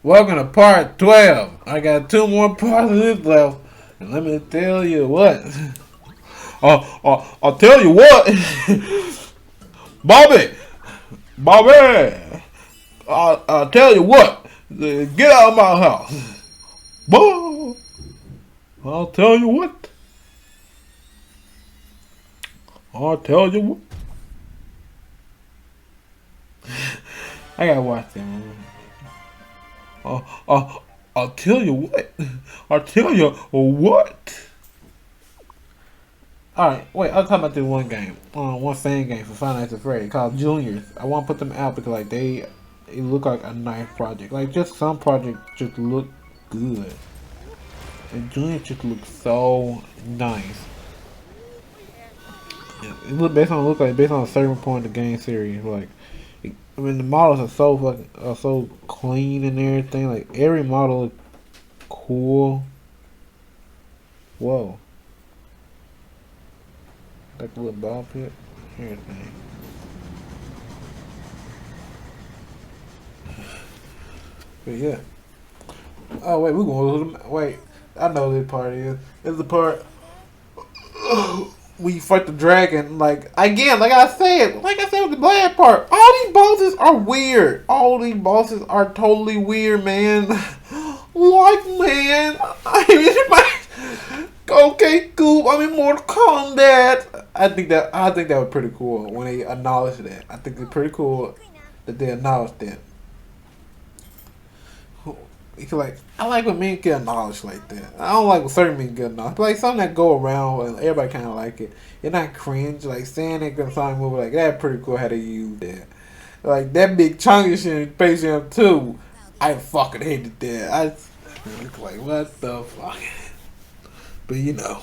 Welcome to part 12. I got two more parts of this left. And let me tell you what. I'll tell you what. Bobby! Bobby! I'll tell you what. Get out of my house. Boy! I'll tell you what. I'll tell you what. I gotta watch that movie. Uh, uh, I'll tell you what. I'll tell you what. Alright, wait, I was talking about this one game. One fan game for Five Nights at Freddy's called Juniors. I want to put them out because like it look like a nice project. Like just some projects just look good. And Juniors just look so nice. It look based on a certain point of the game series. Like I mean the models are so fucking so clean and everything. Like every model is cool. Whoa. Like a little ball pit. Everything. But yeah. Oh wait, we're going to wait. I know this part is. It's the part we fight the dragon. Like again, like I said with the bad part. All these bosses are weird. All these bosses are totally weird, man. Like man, I mean, okay, cool. I'm in Mortal Kombat. I think that was pretty cool when they acknowledged that. I think it's pretty cool that they acknowledged that. It's like I like when men get acknowledged like that. I don't like when certain men get acknowledged. But like something that go around and everybody kind of like it. It's not cringe. Like saying that gonna sound movie like that. Pretty cool how they use that. Like that big chunky shit in Space Jam 2. I fucking hated that. I was like what the fuck. But you know,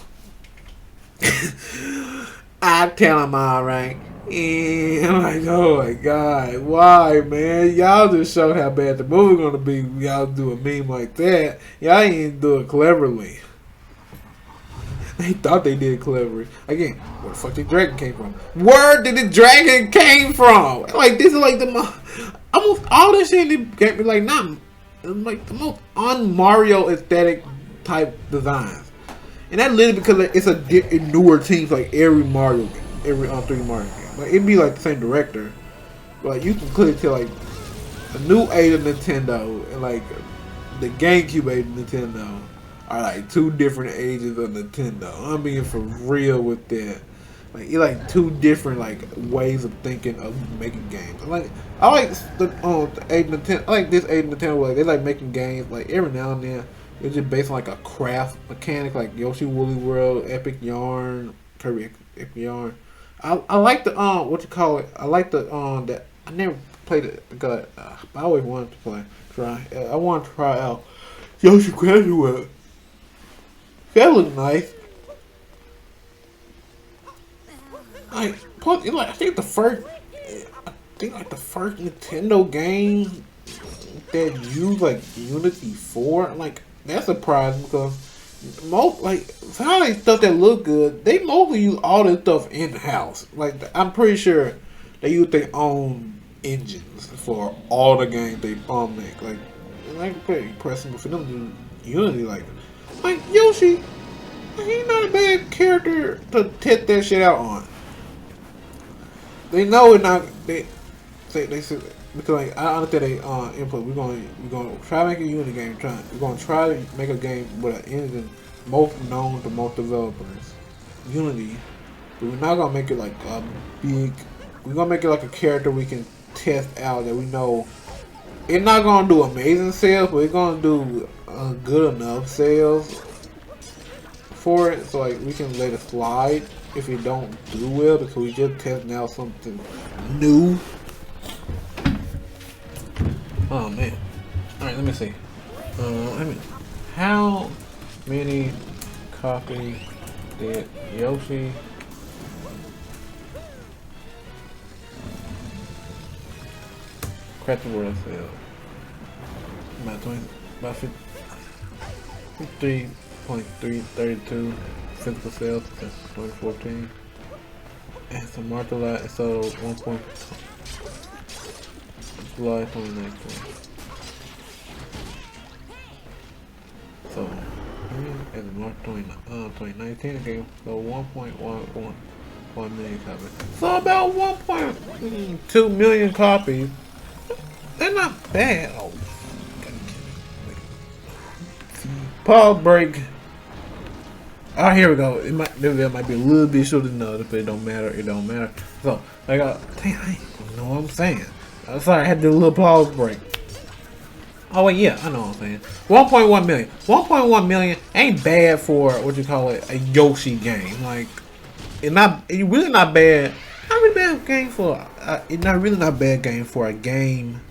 I tell him alright. And I'm like, oh my god, why, man? Y'all just showed how bad the movie gonna be. Y'all do a meme like that. Y'all ain't do it cleverly. They thought they did it cleverly. Again, where the fuck the dragon came from? Where did the dragon came from? Like this is like the almost all this shit in the game. Like not like the most un Mario aesthetic type designs. And that literally because it's a newer team like every Mario game, every 3D Mario game. Like it'd be like the same director, but like you can clearly tell like the new age of Nintendo and like the GameCube age of Nintendo are like two different ages of Nintendo. I'm being for real with that. Like it's like two different like ways of thinking of making games. I like the age of Nintendo. I like this age of Nintendo where like, they like making games like every now and then. It's just based on like a craft mechanic, like Yoshi Woolly World, Epic Yarn, Kirby Epic Yarn. I like the what you call it? I like the that I never played it because I always wanted to try. I want to try out Yoshi Crazy World. That look nice. I think the first Nintendo game that used like Unity 4, like that's surprising because most like how they stuff that look good, they mostly use all this stuff in house. Like I'm pretty sure they use their own engines for all the games they make. Like pretty impressive for them to Unity. Like Yoshi, he's not a bad character to test that shit out on. They know it not they said because like I understand they input. We're gonna try to make a Unity game. We're gonna try to make a game with an engine most known to most developers, Unity. But we're not gonna make it like a big. We're gonna make it like a character we can test out that we know. It's not gonna do amazing sales, but it's gonna do good enough sales for it. So like we can let it slide if it don't do well because we just testing out something new. Oh man. Alright, let me see. How many copies did Yoshi Craft the World sell? About 53.332 physical sales since 2014. And some martial art sold 1. July 2019. as of March 2019, the game sold 1.1 million copies. So about 1.2 million copies. They're not bad. Oh, pause break. Oh, here we go. It might be a little bit shorter than the other, but it don't matter. It don't matter. So I got. Dang, I don't know what I'm saying. Sorry, I had to do a little pause break. Oh wait, yeah, I know what I'm saying. 1.1 million. 1.1 million ain't bad for what you call it, a Yoshi game. Like, it's really not bad. Not really bad game for. It's not really not bad game for a game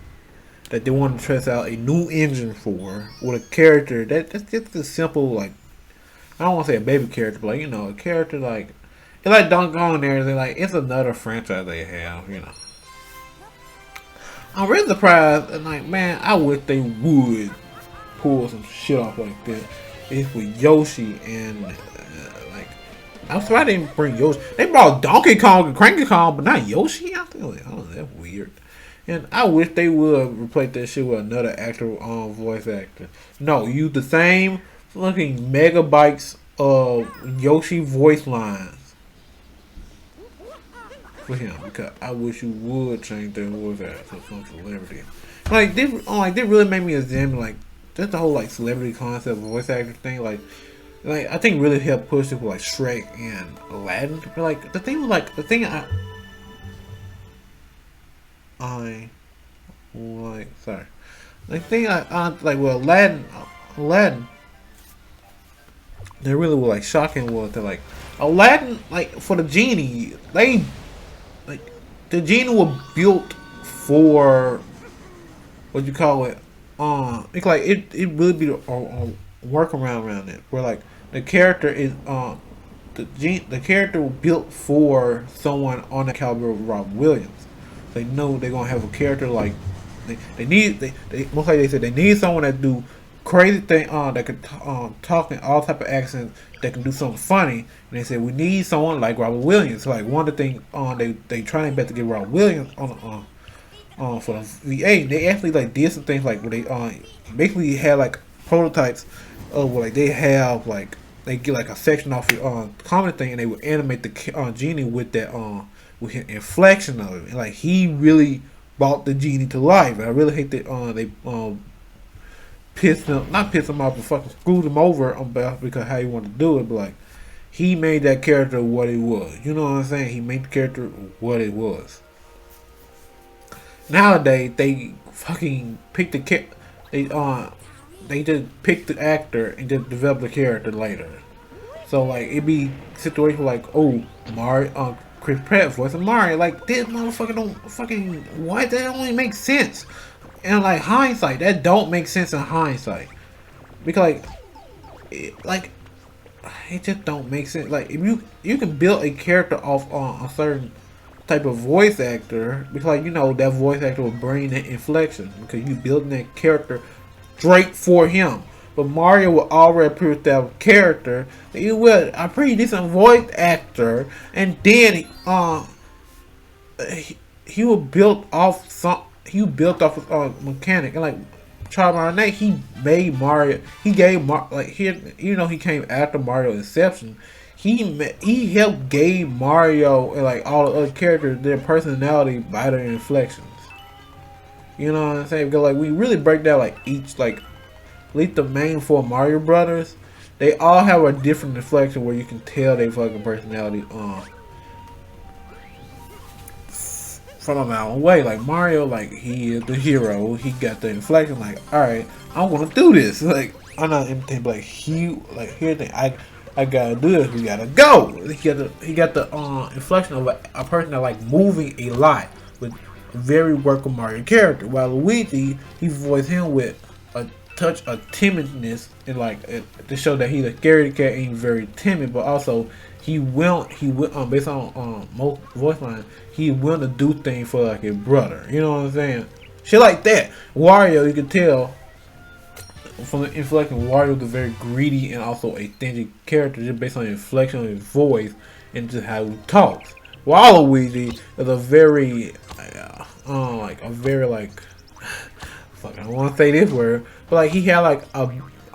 that they want to test out a new engine for with a character that's just a simple, like, I don't want to say a baby character, but like, you know, a character like it's like Donkey Kong and everything. Like, it's another franchise they have, you know. I'm really surprised, and like, man, I wish they would pull some shit off like this. It's with Yoshi and like, I'm surprised they didn't bring Yoshi. They brought Donkey Kong and Cranky Kong, but not Yoshi. I feel like, oh, that's weird. And I wish they would replace that shit with another actor, voice actor. No, use the same fucking megabytes of Yoshi voice lines for him, because I wish you would change their voice actor to some celebrity. Like, they really made me examine, like, just the whole, like, celebrity concept, voice actor thing. Like I think really helped push it with, like, Shrek and Aladdin. But, like, the thing sorry. The thing I like with Aladdin, they really were like shocking was that, like, Aladdin, like, for the genie, like, the genie was built for what you call it. It's like it really be a workaround around it, where like the character is the character was built for someone on the caliber of Rob Williams. They know they're gonna have a character like they most likely they said they need someone that do crazy thing that could talk in all type of accents, that can do something funny. And they said we need someone like Robert Williams. So, like, one of the things they trying to get Robert Williams on for the VA. They actually like did some things like where they basically had like prototypes of where, like, they have like they get like a section off the comedy thing, and they would animate the genie with that with his inflection of it. And like, he really brought the genie to life. And I really hate that they not pissed him off, but fucking screwed him over because how he wanted to do it. But like, he made that character what it was. You know what I'm saying? He made the character what it was. Nowadays, they fucking pick they just pick the actor and just develop the character later. So like, it be situation like, oh, Mario, Chris Pratt voicing Mario, like, this motherfucker don't fucking what? That don't even make sense. And like, hindsight, that don't make sense in hindsight, because it just don't make sense. Like, if you can build a character off a certain type of voice actor, because, like, you know, that voice actor will bring that inflection because you building that character straight for him. But Mario will already prove that character. You will a pretty decent voice actor, and then he was built off some. He built off of mechanic, and like Charles Martinet, he made Mario. He gave he came after Mario Inception. He helped gave Mario and like all the other characters their personality by their inflections. You know what I'm saying? Because like, we really break down like each, like, at least the main four Mario brothers, they all have a different inflection where you can tell their fucking personality from a mile away. Like, Mario, like, he is the hero. He got the inflection. Like, all right, I'm gonna do this. Like, I'm not imitating. Like, here's the thing. I gotta do this. We gotta go. He got the inflection of a person that like moving a lot with a very workable Mario character. While Luigi, he voiced him with a touch of timidness, and like to show that he's a scary cat, ain't very timid, but also he will based on most voice lines, he willing to do things for like his brother. You know what I'm saying? Shit like that. Wario, you can tell from the inflection, Wario is a very greedy and also a stingy character just based on the inflection of his voice and just how he talks. While Luigi is a very fuck, I don't want to say this word, but like, he had like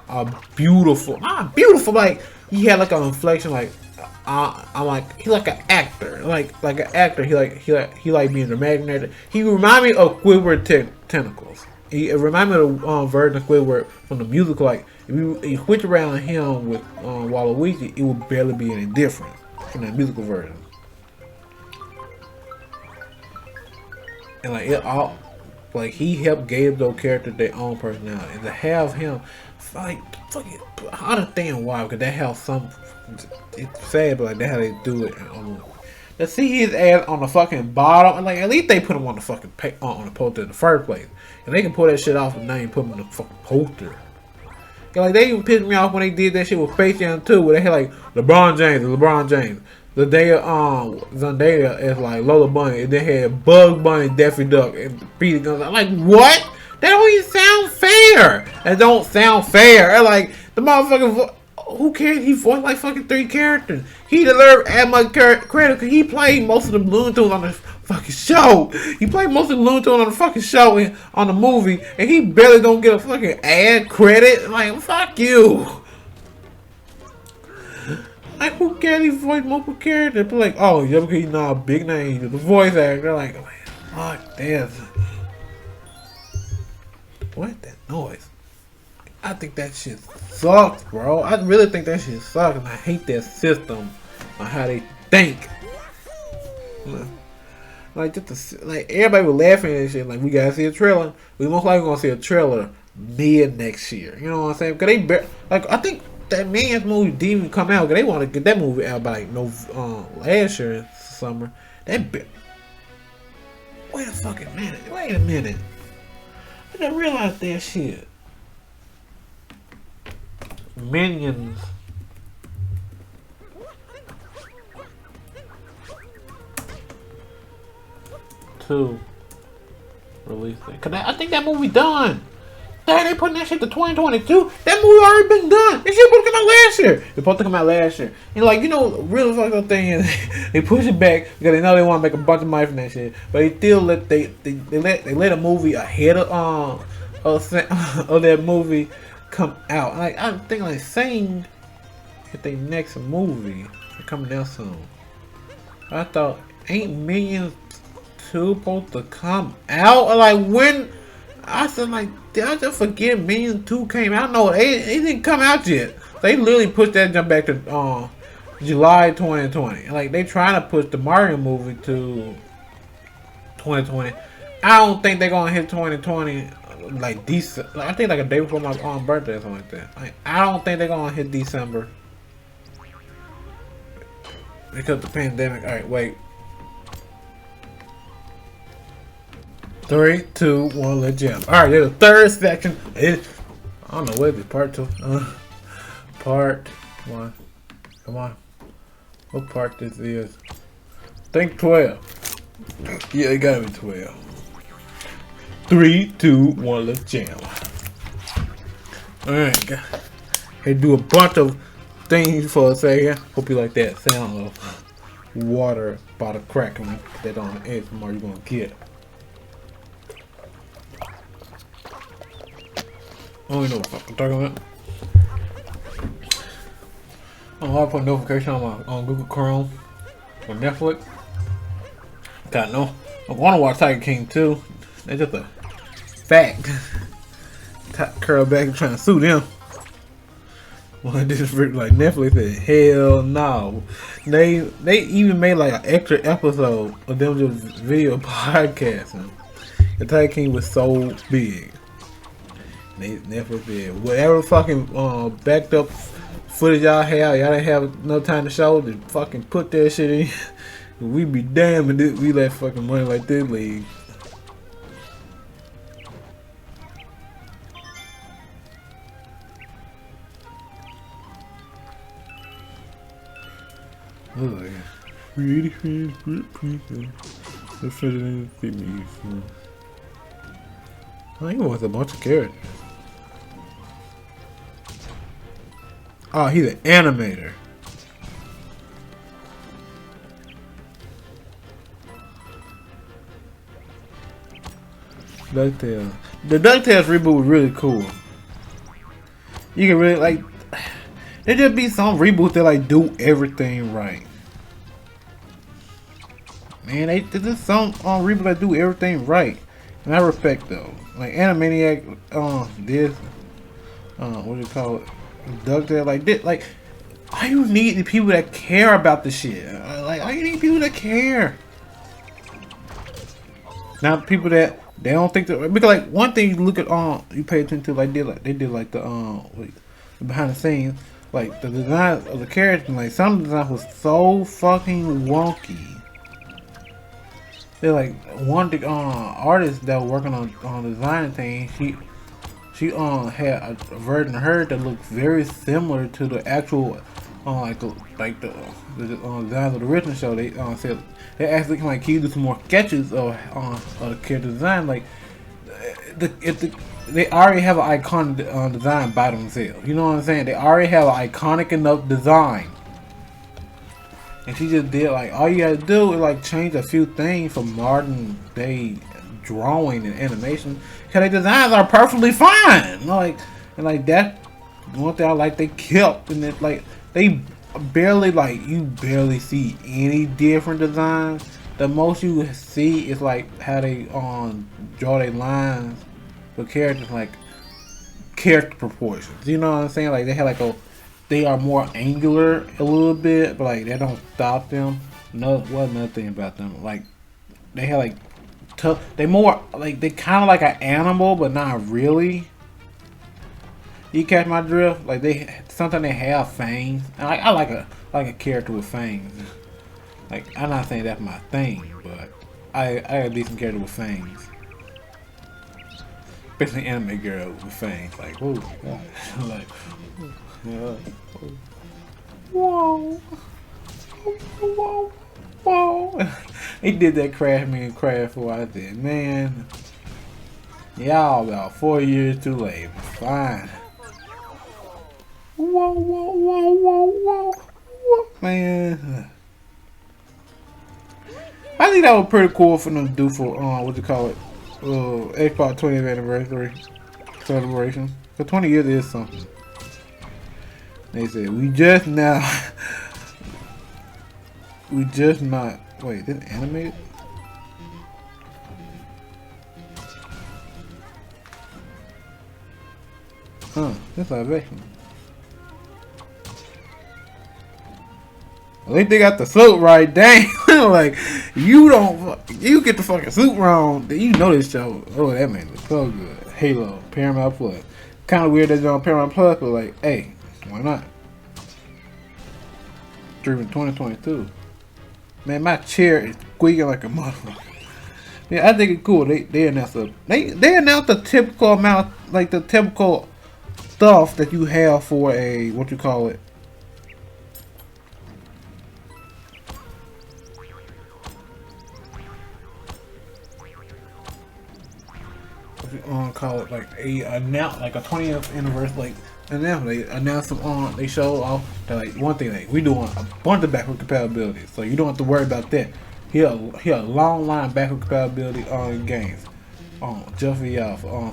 a beautiful, not beautiful, like he had like an inflection, like I'm like he like an actor, like an actor. He like being dramatic narrator. He remind me of Squidward Tentacles. He remind me of the version of Squidward from the musical. Like if you switch around him with Waluigi, it would barely be any different from that musical version. And like it all, like he helped gave those characters their own personality, and to have him, like, fucking, I understand why, because they have some. It's sad, but like that's how they do it. To see his ass on the fucking bottom, and like at least they put him on the fucking on the poster in the first place, and they can pull that shit off and they ain't put him in the fucking poster. Like they even pissed me off when they did that shit with Space Jam 2, where they had like LeBron James. The day Zendaya is like Lola Bunny, and they had Bug Bunny, Daffy Duck, and Peter Guns. I'm like, what? That don't even sound fair. That don't sound fair. And like the motherfucker, who cares? He voiced like fucking 3 characters. He deserved as much credit because he played most of the Looney Tunes on the fucking show. He played most of the Looney Tunes on the fucking show and on the movie, and he barely don't get a fucking ad credit. Like, fuck you. Like, who cares? He voiced multiple characters. But like, oh, yeah, because he's not a big name. He's the voice actor. Like, fuck this. What that noise? I think that shit sucks, bro. I really think that shit sucks, and I hate that system on how they think. Like, like everybody was laughing at shit. Like, we gotta see a trailer. We most likely gonna see a trailer mid next year. You know what I'm saying? Cause they like, I think that Minions movie didn't even come out. Cause they want to get that movie out by like last year in summer. Wait a fucking minute. Wait a minute. I didn't realize that shit. Minions. Two release date. Cause I think that movie done. They putting that shit to 2022. That movie already been done. That shit supposed to come out last year. It's supposed to come out last year. And like, you know, real fucked up thing is they push it back because they know they want to make a bunch of money from that shit. But they still let they let a movie ahead of that movie come out. Like, I think like saying that they next movie is coming out soon. I thought ain't Minions 2 supposed to come out? Like, when? I said, like, did I just forget Minions 2 came out? No, it didn't come out yet. They literally pushed that jump back to July 2020. Like, they trying to push the Mario movie to 2020. I don't think they're gonna hit 2020 like December. Like, I think like a day before my birthday or something like that. Like, I don't think they're gonna hit December because of the pandemic. All right, wait. 3, 2, 1, let's jump. Alright, there's a third section. I don't know what it is. Part 2. Part 1. Come on. What part this is? I think 12. Yeah, it gotta be 12. 3, 2, 1, let's jam. Alright. Hey, do a bunch of things for a second. Hope you like that sound of water bottle cracking that on the edge from where you're gonna get. I don't even know what I'm talking about. I'll put a notification on Google Chrome or Netflix. God no. I want to watch Tiger King 2. That's just a fact. Curl back and trying to sue them. Well, this is like Netflix said, hell no. They even made like an extra episode of them just video podcasting. The Tiger King was so big. Netflix did whatever fucking backed up footage y'all didn't have no time to show. Just fucking put that shit in. We be damned if we let fucking money like this leave. Oh, yeah. Pretty friends, let's fit it in the me. I think it was a bunch of characters. Oh, he's an animator. DuckTales. The DuckTales reboot was really cool. You can really like. There just be some reboots that like do everything right. Man, there's some reboots that do everything right, and I respect though. Like Animaniac, this, what do you call it? Duck like this, like. All you need is people that care about the shit. Like, all you need people that care. Not people that they don't think that, because like one thing you look at you pay attention to, like they did like the behind the scenes, like the design of the characters, like some of the design was so fucking wonky. They're like one of the artist that was working on designing things, she had a version of her that looked very similar to the actual like the designs of the original show. They said they actually can like do some more sketches of the character design. Like they already have an iconic design by themselves. You know what I'm saying? They already have an iconic enough design. And she just did like all you gotta do is like change a few things from modern day drawing and animation, because their designs are perfectly fine. Like and like that one thing I like they kept, and it like they barely like you barely see any different designs. The most you see is like how they draw their lines for characters, like character proportions. You know what I'm saying? Like they have like they are more angular a little bit, but like that don't stop them. No, wasn't nothing about them. Like they have like tough. They more like they kind of like an animal, but not really. You catch my drift? Like sometimes they have fangs. And I like a character with fangs. Like I'm not saying that's my thing, but I got a decent character with fangs. Especially anime girl with fangs. Like whoa, like whoa, whoa, whoa. He did that Crash Me and Crash 4. I said, man, y'all about 4 years too late. Fine. Whoa, whoa, whoa, whoa, whoa, whoa, man. I think that was pretty cool for them to do for what you call it, Xbox 20th anniversary celebration. For 20 years is something. They said we just not. Wait, this animated? Huh? That's live action. At least they got the suit right. Dang. Like, you get the fucking suit wrong, then you know this show. Oh, that man looks so good. Halo, Paramount Plus. Kind of weird that they're on Paramount Plus, but like, hey, why not? Streaming 2022. Man, my chair is squeaking like a motherfucker. Yeah, I think it's cool. They announced the typical amount, like the typical stuff that you have for a what you call it. Call it like like a 20th anniversary, like, and then they announced them they showed off that like one thing, like we doing a bunch of backward compatibility, so you don't have to worry about that. Here a long line of backward compatibility on games, just for y'all for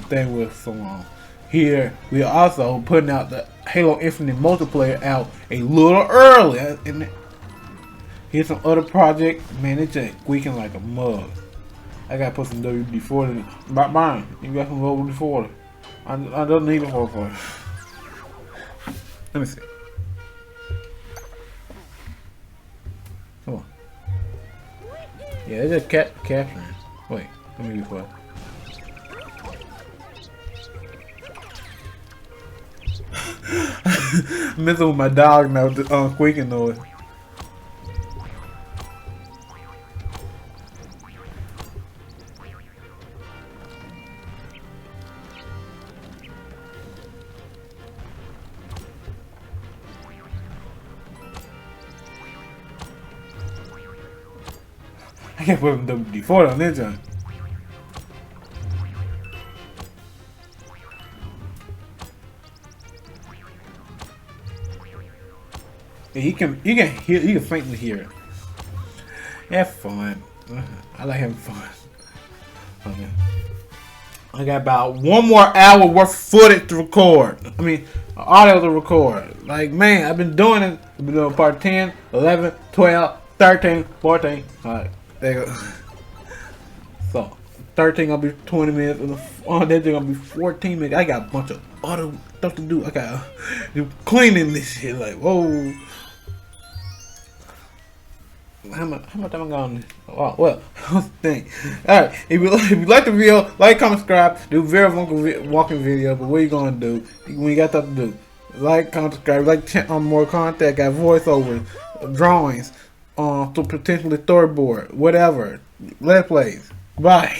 staying with so long. Here we are also putting out the Halo Infinite multiplayer out a little early, and here's some other project. Man, it's just squeaking like a mug. I gotta put some WD-40 in it. Mine, you got some WD-40. I don't need it for. Let me see. Come on. Yeah, it's just capturing. Wait, let me be quiet. I'm messing with my dog now with the squeaking noise. I can't put WD-40 on this one. Yeah, you can faintly hear it. Have fun. I like having fun. Okay. I got about 1 more hour worth of footage to record. I mean, audio to record. Like, man, I've been doing it. I've been doing part 10, 11, 12, 13, 14. Alright, there you go. So, 13 gonna be 20 minutes, and that thing gonna be 14 minutes. I got a bunch of other stuff to do. I got do cleaning this shit. Like, whoa. How much time I got on this? Oh, well, thing. Alright, if you like the video, like, comment, subscribe. Do very walking video, but what you gonna do when you got stuff to do? Like, comment, subscribe. Like more content. Got voiceovers, drawings, to potentially storyboard, whatever. Let's plays. Bye.